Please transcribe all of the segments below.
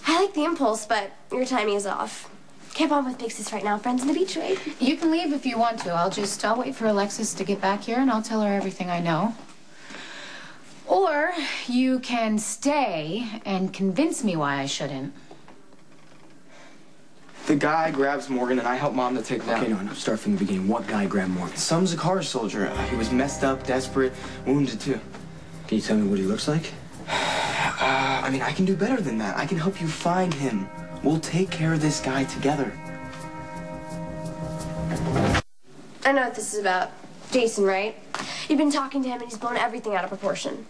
I like the impulse, but your timing is off. Can't bond with big sis right now. Friends on the beach, right? You can leave if you want to. I'll wait for Alexis to get back here and I'll tell her everything I know. Or you can stay and convince me why I shouldn't. The guy grabs Morgan and I help Mom to take him out. Okay, no, start from the beginning. What guy grabbed Morgan? Some Zakar soldier. He was messed up, desperate, wounded too. Can you tell me what he looks like? I mean, I can do better than that. I can help you find him. We'll take care of this guy together. I know what this is about. Jason, right? You've been talking to him and he's blown everything out of proportion.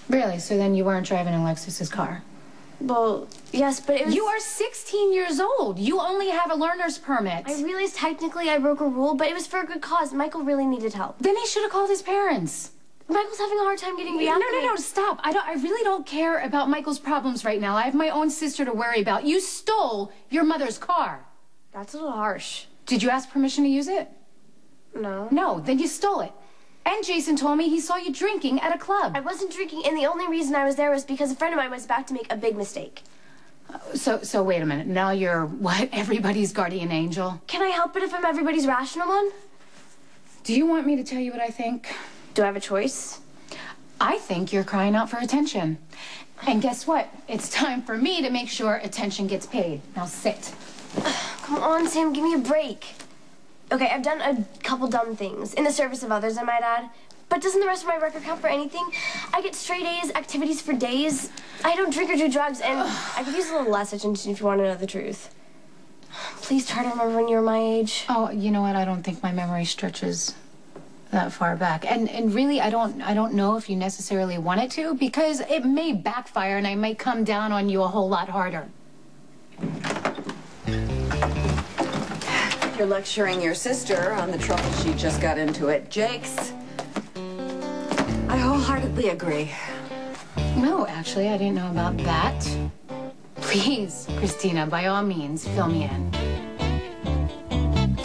Really? So then you weren't driving Alexis's car? Well, yes, but it was... You are 16 years old. You only have a learner's permit. I realized technically I broke a rule, but it was for a good cause. Michael really needed help. Then he should have called his parents. Michael's having a hard time getting reacclimated. No, stop. I really don't care about Michael's problems right now. I have my own sister to worry about. You stole your mother's car. That's a little harsh. Did you ask permission to use it? No. No, then you stole it. And Jason told me he saw you drinking at a club. I wasn't drinking, and the only reason I was there was because a friend of mine was about to make a big mistake. So wait a minute. Now you're, what, everybody's guardian angel? Can I help it if I'm everybody's rational one? Do you want me to tell you what I think? Do I have a choice? I think you're crying out for attention. And guess what? It's time for me to make sure attention gets paid. Now sit. Come on, Sam, give me a break. Okay, I've done a couple dumb things, in the service of others, I might add. But doesn't the rest of my record count for anything? I get straight A's, activities for days. I don't drink or do drugs, and I could use a little less attention if you want to know the truth. Please try to remember when you were my age. Oh, you know what? I don't think my memory stretches that far back. And really, I don't know if you necessarily want it to, because it may backfire and I might come down on you a whole lot harder. You're lecturing your sister on the trouble she just got into at Jake's. I wholeheartedly agree. No, actually, I didn't know about that. Please, Christina, by all means, fill me in.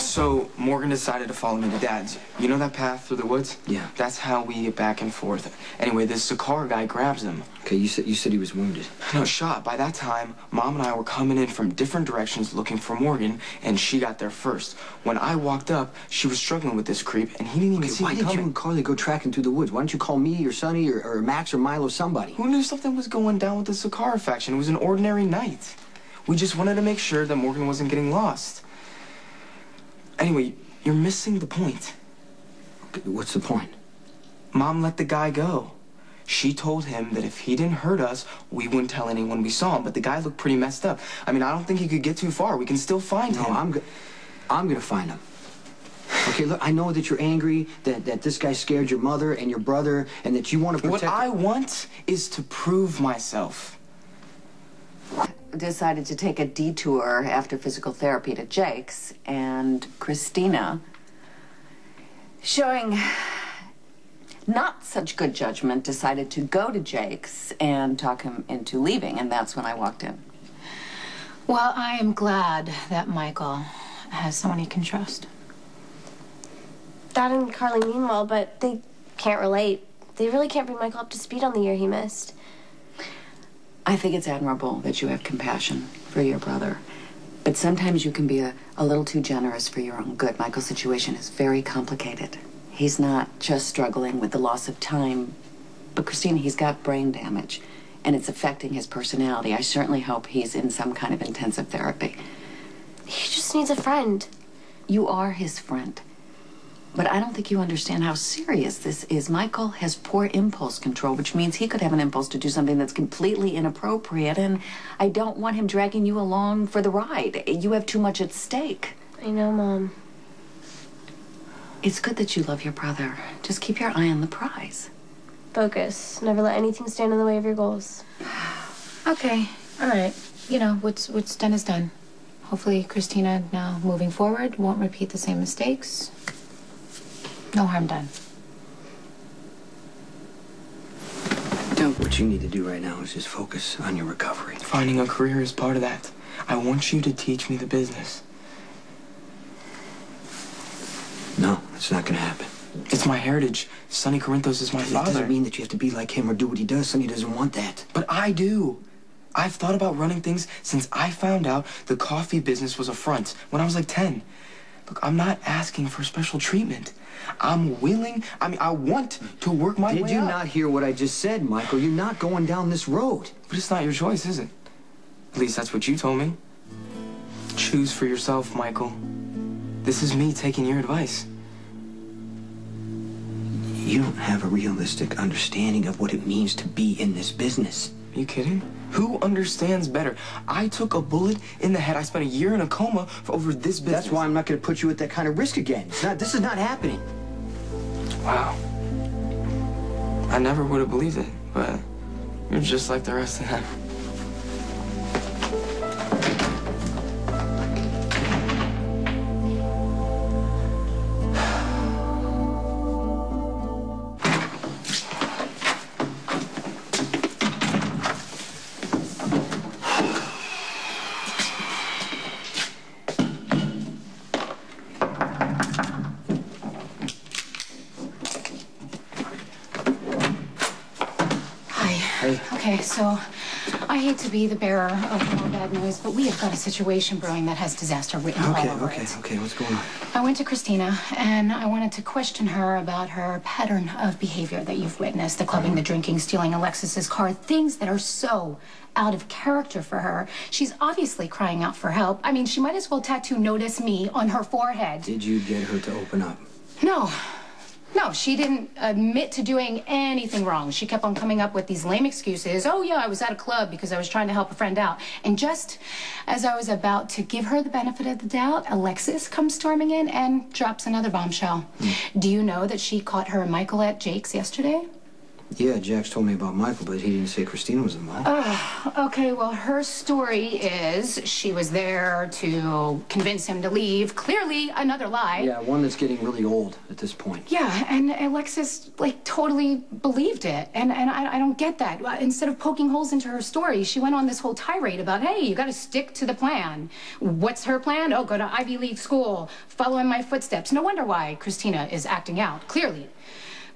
So, Morgan decided to follow me to Dad's. You know that path through the woods? Yeah. That's how we get back and forth. Anyway, this Zakar guy grabs him. Okay, you said he was wounded. No, shot. By that time, Mom and I were coming in from different directions looking for Morgan, and she got there first. When I walked up, she was struggling with this creep, and he didn't even see me coming. Why did you and Carly go tracking through the woods? Why don't you call me or Sonny or Max or Milo, somebody? Who knew something was going down with the Zakar faction? It was an ordinary night. We just wanted to make sure that Morgan wasn't getting lost. Anyway, you're missing the point. What's the point? Mom let the guy go. She told him that if he didn't hurt us, we wouldn't tell anyone we saw him. But the guy looked pretty messed up. I mean, I don't think he could get too far. We can still find him. No, I'm gonna find him. Okay, look, I know that you're angry, that this guy scared your mother and your brother, and that you want to protect... What I want is to prove myself. Decided to take a detour after physical therapy to Jake's, and Christina, showing not such good judgment, decided to go to Jake's and talk him into leaving, and that's when I walked in. Well, I am glad that Michael has someone he can trust. Dad and Carly mean well, but they can't relate. They really can't bring Michael up to speed on the year he missed. I think it's admirable that you have compassion for your brother. But sometimes you can be a little too generous for your own good. Michael's situation is very complicated. He's not just struggling with the loss of time, but Christina, he's got brain damage, and it's affecting his personality. I certainly hope he's in some kind of intensive therapy. He just needs a friend. You are his friend. But I don't think you understand how serious this is. Michael has poor impulse control, which means he could have an impulse to do something that's completely inappropriate, and I don't want him dragging you along for the ride. You have too much at stake. I know, Mom. It's good that you love your brother. Just keep your eye on the prize. Focus. Never let anything stand in the way of your goals. Okay, all right. You know, what's done is done. Hopefully Christina, now moving forward, won't repeat the same mistakes. No harm done. What you need to do right now is just focus on your recovery. Finding a career is part of that. I want you to teach me the business. No, it's not gonna happen. It's my heritage. Sonny Corinthos is my It father. doesn't mean that you have to be like him or do what he does. Sonny doesn't want that. But I do. I've thought about running things since I found out the coffee business was a front when I was like 10. Look, I'm not asking for special treatment. I'm willing, I want to work my way up. Did you not hear what I just said, Michael? You're not going down this road. But it's not your choice, is it? At least that's what you told me. Choose for yourself, Michael. This is me taking your advice. You don't have a realistic understanding of what it means to be in this business. Are you kidding? Who understands better? I took a bullet in the head. I spent a year in a coma for over this business. That's why I'm not going to put you at that kind of risk again. This is not happening. Wow. I never would have believed it, but you're just like the rest of them. Okay, so I hate to be the bearer of more bad news, but we have got a situation brewing that has disaster written all over it. Okay, what's going on? I went to Christina, and I wanted to question her about her pattern of behavior that you've witnessed, the clubbing, the drinking, stealing Alexis's car, things that are so out of character for her. She's obviously crying out for help. I mean, she might as well tattoo "Notice Me" on her forehead. Did you get her to open up? No, she didn't admit to doing anything wrong. She kept on coming up with these lame excuses. Oh, yeah, I was at a club because I was trying to help a friend out. And just as I was about to give her the benefit of the doubt, Alexis comes storming in and drops another bombshell. Do you know that she caught her and Michael at Jake's yesterday? Yeah, Jax told me about Michael, but he didn't say Christina was involved. Okay, well, her story is she was there to convince him to leave. Clearly, another lie. Yeah, one that's getting really old at this point. Yeah, and Alexis, like, totally believed it. And I don't get that. Instead of poking holes into her story, she went on this whole tirade about, hey, you got to stick to the plan. What's her plan? Oh, go to Ivy League school, follow in my footsteps. No wonder why Christina is acting out, clearly.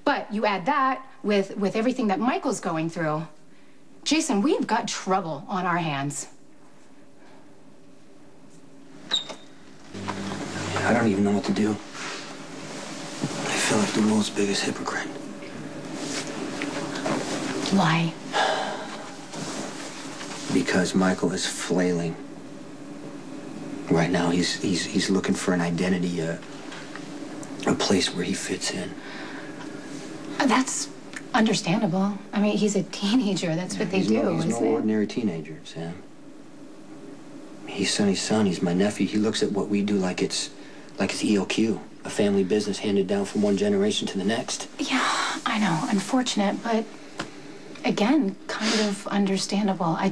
But you add that with everything that Michael's going through. Jason, we've got trouble on our hands. I don't even know what to do. I feel like the world's biggest hypocrite. Why? Because Michael is flailing. Right now, he's looking for an identity, a place where he fits in. That's understandable. I mean, he's a teenager. That's what they do, He's isn't no it? ordinary teenager, Sam. He's Sonny's son. He's my nephew. He looks at what we do like it's EOQ, a family business handed down from one generation to the next. Yeah, I know. Unfortunate, but again, kind of understandable. I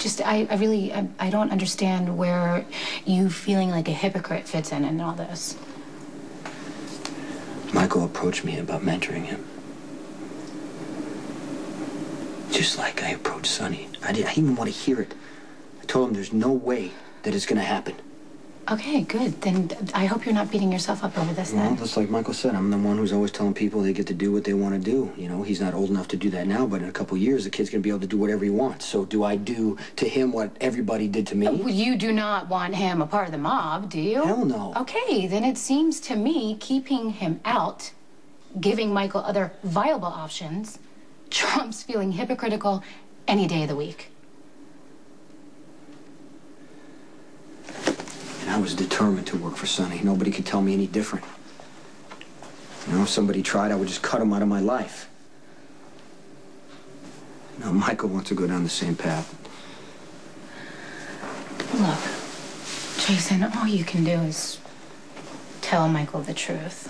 really don't understand where you feeling like a hypocrite fits in all this. Michael approached me about mentoring him. Just like I approached Sonny. I didn't even want to hear it. I told him there's no way that it's going to happen. Okay, good. Then I hope you're not beating yourself up over this Well, then. just like Michael said, I'm the one who's always telling people they get to do what they want to do. You know, he's not old enough to do that now, but in a couple of years, the kid's going to be able to do whatever he wants. So do I do to him what everybody did to me? You do not want him a part of the mob, do you? Hell no. Okay, then it seems to me keeping him out, giving Michael other viable options, trumps feeling hypocritical any day of the week. And I was determined to work for Sonny. Nobody could tell me any different. You know, if somebody tried, I would just cut him out of my life. Now, Michael wants to go down the same path. Look, Jason, all you can do is tell Michael the truth.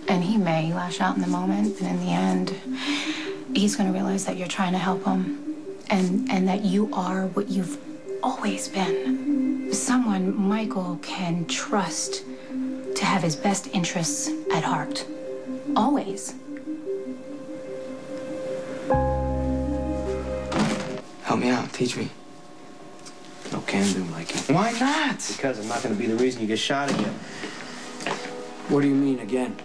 And he may lash out in the moment, and in the end, he's going to realize that you're trying to help him and that you are what you've always been. Someone Michael can trust to have his best interests at heart. Always. Help me out. Teach me. No can do, Mikey. Why not? Because I'm not going to be the reason you get shot again. What do you mean, again?